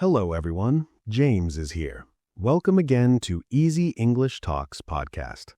Hello, everyone. James is here. Welcome again to Easy English Talks podcast.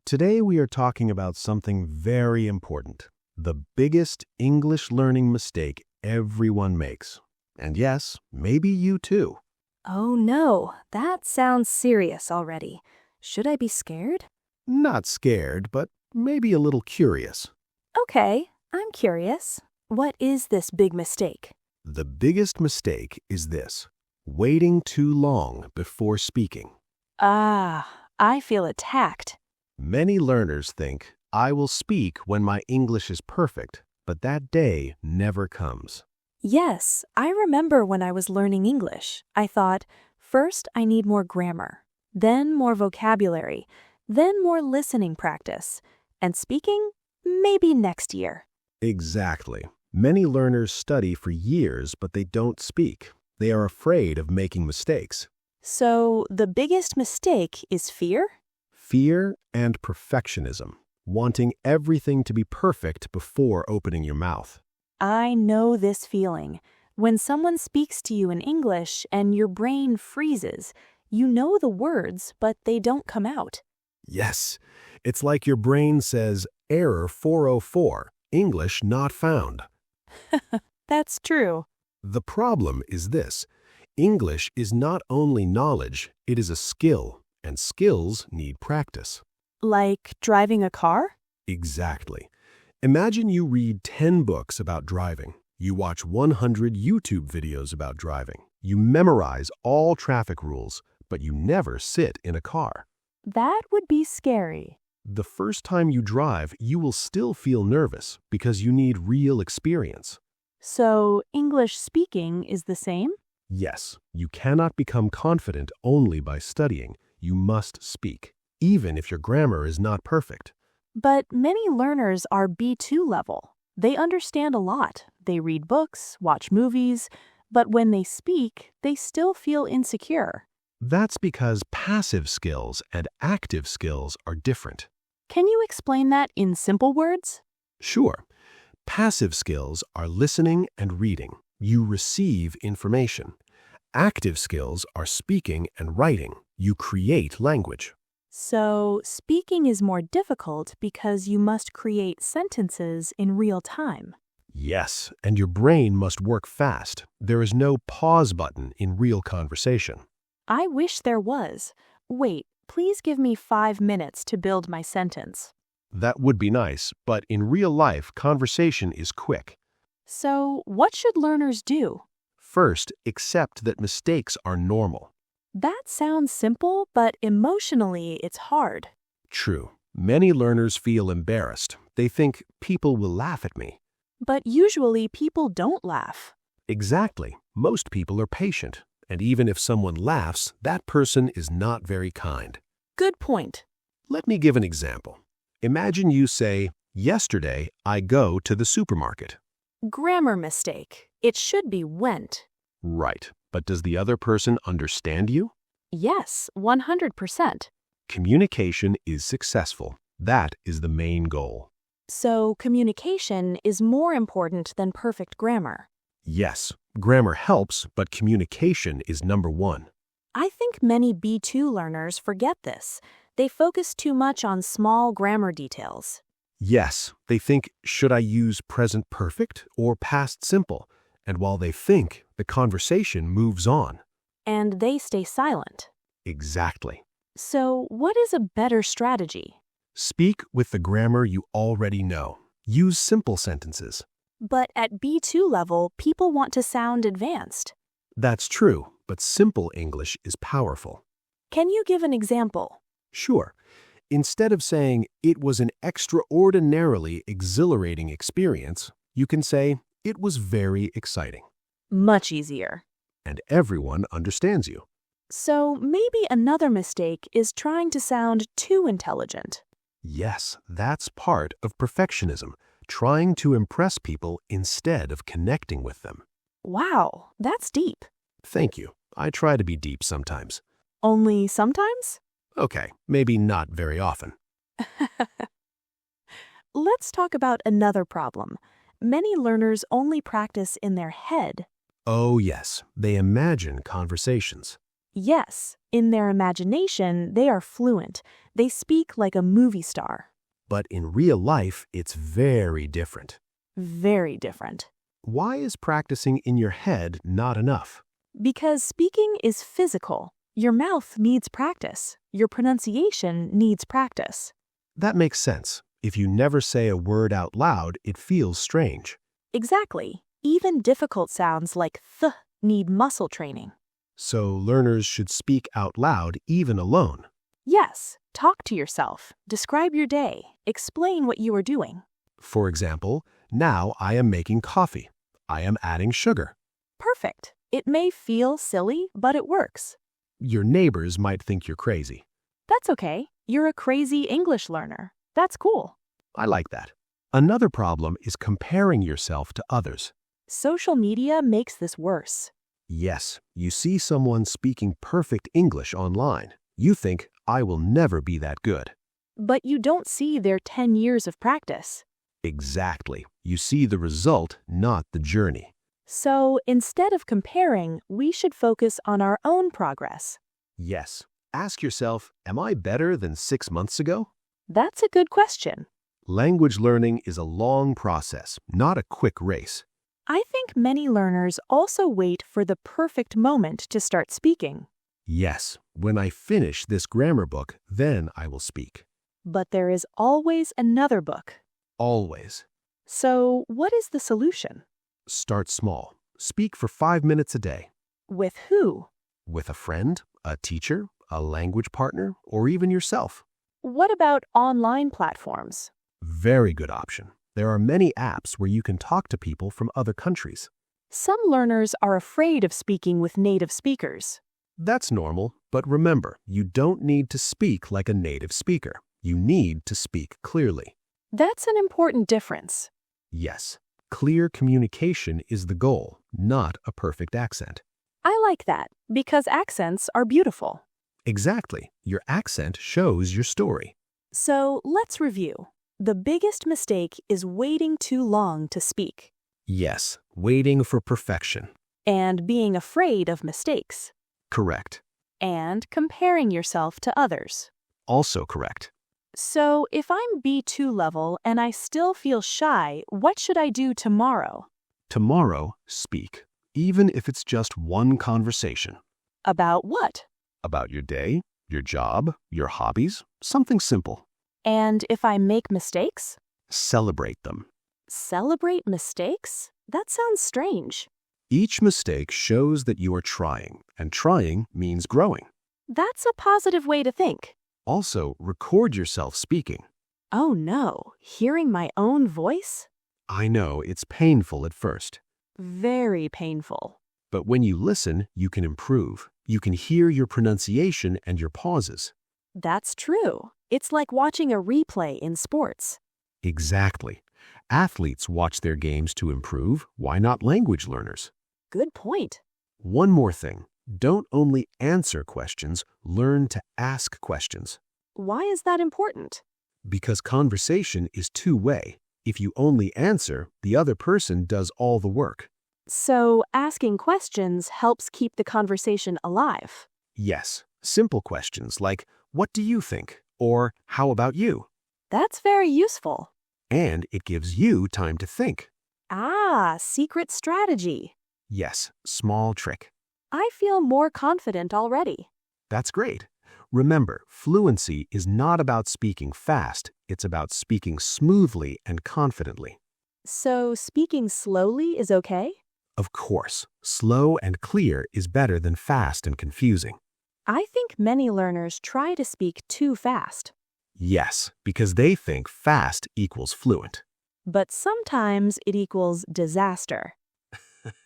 Today we are talking about something very important, the biggest English learning mistake everyone makes. And yes, maybe you too. Oh no, that sounds serious already. Should I be scared? Not scared, but maybe a little curious. Okay, I'm curious. What is this big mistake? The biggest mistake is this: waiting too long before speaking. I feel attacked. Many learners think, I will speak when my English is perfect, but that day never comes. Yes, I remember when I was learning English. I thought, first I need more grammar, then more vocabulary, then more listening practice, and speaking, maybe next year. Exactly. Many learners study for years, but they don't speak. They are afraid of making mistakes. So the biggest mistake is fear? Fear and perfectionism, wanting everything to be perfect before opening your mouth. I know this feeling. When someone speaks to you in English and your brain freezes, you know the words, but they don't come out. Yes, it's like your brain says, error 404, English not found. That's true. The problem is this: English is not only knowledge, it is a skill, and skills need practice. Like driving a car? Exactly. Imagine you read 10 books about driving. You watch 100 YouTube videos about driving. You memorize all traffic rules, but you never sit in a car. That would be scary. The first time you drive, you will still feel nervous because you need real experience. So English speaking is the same? Yes, you cannot become confident only by studying. You must speak, even if your grammar is not perfect. But many learners are B2 level. They understand a lot. They read books, watch movies, but when they speak, they still feel insecure. That's because passive skills and active skills are different. Can you explain that in simple words? Sure. Passive skills are listening and reading. You receive information. Active skills are speaking and writing. You create language. So speaking is more difficult because you must create sentences in real time. Yes, and your brain must work fast. There is no pause button in real conversation. I wish there was. Wait, please give me 5 minutes to build my sentence. That would be nice, but in real life, conversation is quick. So what should learners do? First, accept that mistakes are normal. That sounds simple, but emotionally it's hard. True. Many learners feel embarrassed. They think people will laugh at me. But usually people don't laugh. Exactly. Most people are patient. And even if someone laughs, that person is not very kind. Good point. Let me give an example. Imagine you say, yesterday I go to the supermarket. Grammar mistake. It should be went. Right. But does the other person understand you? Yes, 100%. Communication is successful. That is the main goal. So communication is more important than perfect grammar. Yes, grammar helps, but communication is number one. I think many B2 learners forget this. They focus too much on small grammar details. Yes, they think, should I use present perfect or past simple? And while they think, the conversation moves on. And they stay silent. Exactly. So what is a better strategy? Speak with the grammar you already know. Use simple sentences. But at B2 level, people want to sound advanced. That's true, but simple English is powerful. Can you give an example? Sure. Instead of saying, it was an extraordinarily exhilarating experience, you can say, it was very exciting. Much easier. And everyone understands you. So maybe another mistake is trying to sound too intelligent. Yes, that's part of perfectionism, trying to impress people instead of connecting with them. Wow, that's deep. Thank you. I try to be deep sometimes. Only sometimes? Okay, maybe not very often. Let's talk about another problem. Many learners only practice in their head. Oh, yes, they imagine conversations. Yes, in their imagination, they are fluent. They speak like a movie star. But in real life, it's very different. Very different. Why is practicing in your head not enough? Because speaking is physical. Your mouth needs practice. Your pronunciation needs practice. That makes sense. If you never say a word out loud, it feels strange. Exactly. Even difficult sounds like th need muscle training. So learners should speak out loud even alone. Yes, talk to yourself. Describe your day. Explain what you are doing. For example, now I am making coffee. I am adding sugar. Perfect. It may feel silly, but it works. Your neighbors might think you're crazy. That's okay. You're a crazy English learner. That's cool. I like that. Another problem is comparing yourself to others. Social media makes this worse. Yes, you see someone speaking perfect English online. You think, I will never be that good. But you don't see their 10 years of practice. Exactly. You see the result, not the journey. So instead of comparing, we should focus on our own progress. Yes. Ask yourself, am I better than 6 months ago? That's a good question. Language learning is a long process, not a quick race. I think many learners also wait for the perfect moment to start speaking. Yes, when I finish this grammar book, then I will speak. But there is always another book. Always. So what is the solution? Start small. Speak for 5 minutes a day. With who? With a friend, a teacher, a language partner, or even yourself. What about online platforms? Very good option. There are many apps where you can talk to people from other countries. Some learners are afraid of speaking with native speakers. That's normal, but remember, you don't need to speak like a native speaker. You need to speak clearly. That's an important difference. Yes, clear communication is the goal, not a perfect accent. I like that because accents are beautiful. Exactly. Your accent shows your story. So let's review. The biggest mistake is waiting too long to speak Yes, waiting for perfection. and being afraid of mistakes Correct. and comparing yourself to others. Also correct. So if I'm B2 level and I still feel shy, what should I do tomorrow? Tomorrow, speak, even if it's just one conversation. About what? About your day, your job, your hobbies, something simple. And if I make mistakes? Celebrate them. Celebrate mistakes? That sounds strange. Each mistake shows that you are trying, and trying means growing. That's a positive way to think. Also, record yourself speaking. Oh no, hearing my own voice? I know it's painful at first, Very painful. but when you listen, you can improve. You can hear your pronunciation and your pauses. That's true. It's like watching a replay in sports. Exactly. Athletes watch their games to improve. Why not language learners? Good point. One more thing. Don't only answer questions, learn to ask questions. Why is that important? Because conversation is two-way. If you only answer, the other person does all the work. So, asking questions helps keep the conversation alive. Yes, simple questions like, what do you think? Or, how about you? That's very useful. And it gives you time to think. Ah, secret strategy. Yes, small trick. I feel more confident already. That's great. Remember, fluency is not about speaking fast. It's about speaking smoothly and confidently. So, speaking slowly is okay? Of course, slow and clear is better than fast and confusing. I think many learners try to speak too fast. Yes, because they think fast equals fluent. But sometimes it equals disaster.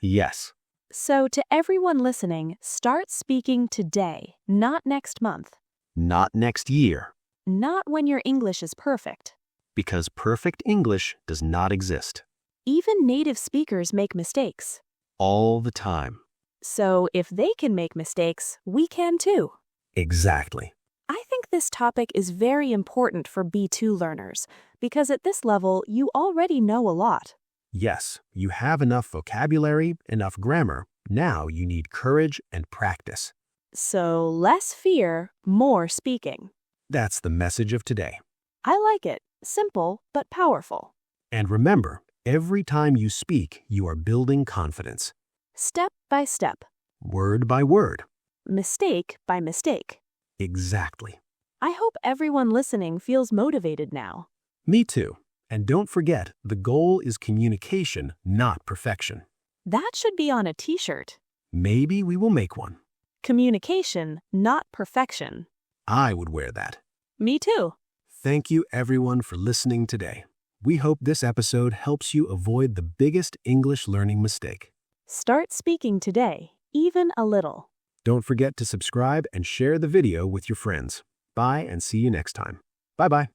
Yes, So, to everyone listening, start speaking today, not next month, not next year, not when your English is perfect. because perfect English does not exist. Even native speakers make mistakes. All the time. So, if they can make mistakes, we can too. Exactly. I think this topic is very important for B2 learners because at this level, you already know a lot. Yes, you have enough vocabulary, enough grammar. Now you need courage and practice. So less fear, more speaking. That's the message of today. I like it. Simple but powerful. And remember, every time you speak, you are building confidence. Step by step. Word by word. Mistake by mistake. Exactly. I hope everyone listening feels motivated now. Me too. And don't forget, the goal is communication, not perfection. That should be on a t-shirt. Maybe we will make one. Communication, not perfection. I would wear that. Me too. Thank you everyone for listening today. We hope this episode helps you avoid the biggest English learning mistake. Start speaking today, even a little. Don't forget to subscribe and share the video with your friends. Bye and see you next time. Bye-bye.